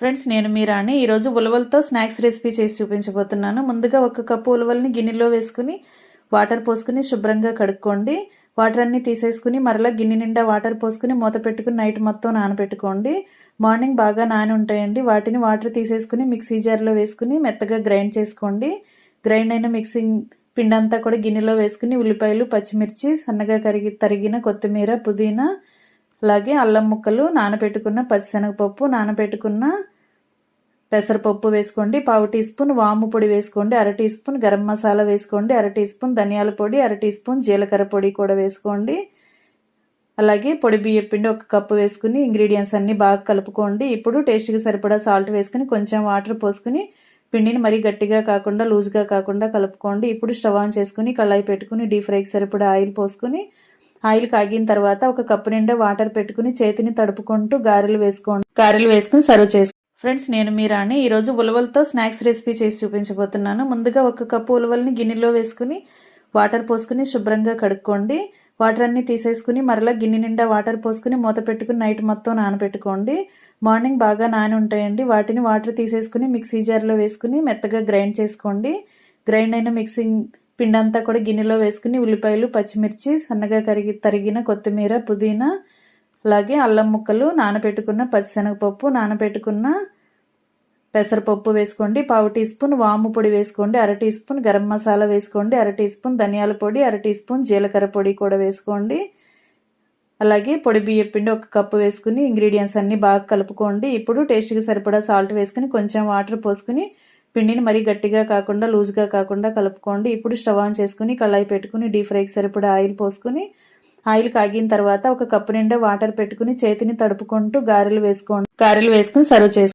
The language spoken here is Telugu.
ఫ్రెండ్స్, నేను మీ రాణి. ఈరోజు ఉలవలతో స్నాక్స్ రెసిపీ చేసి చూపించబోతున్నాను. ముందుగా 1 కప్పు ఉలవల్ని గిన్నెలో వేసుకుని వాటర్ పోసుకుని శుభ్రంగా కడుక్కోండి. వాటర్ అన్నీ తీసేసుకుని మరలా గిన్నె నిండా వాటర్ పోసుకుని మూత పెట్టుకుని నైట్ మొత్తం నానబెట్టుకోండి. మార్నింగ్ బాగా నాని ఉంటాయండి. వాటిని వాటర్ తీసేసుకుని మిక్సీ జార్లో వేసుకుని మెత్తగా గ్రైండ్ చేసుకోండి. గ్రైండ్ అయిన మిక్సింగ్ పిండి అంతా కూడా గిన్నెలో వేసుకుని ఉల్లిపాయలు, పచ్చిమిర్చి, సన్నగా తరిగిన కొత్తిమీర, పుదీనా, అలాగే అల్లం ముక్కలు, నానబెట్టుకున్న పచ్చిశనగపప్పు, నానబెట్టుకున్న పెసరపప్పు వేసుకోండి. పావు టీ స్పూన్ వాము పొడి వేసుకోండి. అర టీ స్పూన్ గరం మసాలా వేసుకోండి. అర టీ స్పూన్ ధనియాల పొడి, అర టీ స్పూన్ జీలకర్ర పొడి కూడా వేసుకోండి. అలాగే పొడి బియ్యం పిండి 1 కప్పు వేసుకుని ఇంగ్రీడియంట్స్ అన్నీ బాగా కలుపుకోండి. ఇప్పుడు టేస్ట్కి సరిపడా సాల్ట్ వేసుకుని కొంచెం వాటర్ పోసుకుని పిండిని మరీ గట్టిగా కాకుండా లూజ్గా కాకుండా కలుపుకోండి. ఇప్పుడు స్టవ్ ఆన్ చేసుకుని కళాయి పెట్టుకుని డీప్ ఫ్రైకి సరిపడా ఆయిల్ పోసుకుని ఆయిల్ కాగిన తర్వాత 1 కప్పు నిండా వాటర్ పెట్టుకుని చేతిని తడుపుకుంటూ గారెలు వేసుకుని సర్వ్ చేసుకోండి. ఫ్రెండ్స్, నేను మీ రాణి. ఈరోజు ఉలవలతో స్నాక్స్ రెసిపీ చేసి చూపించబోతున్నాను. ముందుగా 1 కప్పు ఉలవల్ని గిన్నెలో వేసుకుని వాటర్ పోసుకుని శుభ్రంగా కడుక్కోండి. వాటర్ అన్నీ తీసేసుకుని మరలా గిన్నె నిండా వాటర్ పోసుకుని మూత పెట్టుకుని నైట్ మొత్తం నానబెట్టుకోండి. మార్నింగ్ బాగా నాని ఉంటాయండి. వాటిని వాటర్ తీసేసుకుని మిక్సీ జార్లో వేసుకుని మెత్తగా గ్రైండ్ చేసుకోండి. గ్రైండ్ అయిన మిక్సింగ్ పిండి అంతా కూడా గిన్నెలో వేసుకుని ఉల్లిపాయలు, పచ్చిమిర్చి, సన్నగా తరిగిన కొత్తిమీర, పుదీనా, అలాగే అల్లం ముక్కలు, నానబెట్టుకున్న పచ్చిశనగపప్పు, నానబెట్టుకున్న పెసరపప్పు వేసుకోండి. పావు టీ స్పూన్ వాము పొడి వేసుకోండి. అర టీ స్పూన్ గరం మసాలా వేసుకోండి. అర టీ స్పూన్ ధనియాల పొడి, అర టీ స్పూన్ జీలకర్ర పొడి కూడా వేసుకోండి. అలాగే పొడి బియ్యం పిండి 1 కప్పు వేసుకుని ఇంగ్రీడియంట్స్ అన్నీ బాగా కలుపుకోండి. ఇప్పుడు టేస్ట్కి సరిపడా సాల్ట్ వేసుకుని కొంచెం వాటర్ పోసుకుని పిండిని మరీ గట్టిగా కాకుండా లూజ్గా కాకుండా కలుపుకోండి. ఇప్పుడు స్టవ్ ఆన్ చేసుకుని కళాయి పెట్టుకుని డీప్ ఫ్రైకి సరిపడా ఆయిల్ పోసుకుని ఆయిల్ కాగిన తర్వాత 1 కప్పు నిండా వాటర్ పెట్టుకుని చేతిని తడుపుకుంటూ గారెలు వేసుకుని సర్వ్ చేసుకోండి.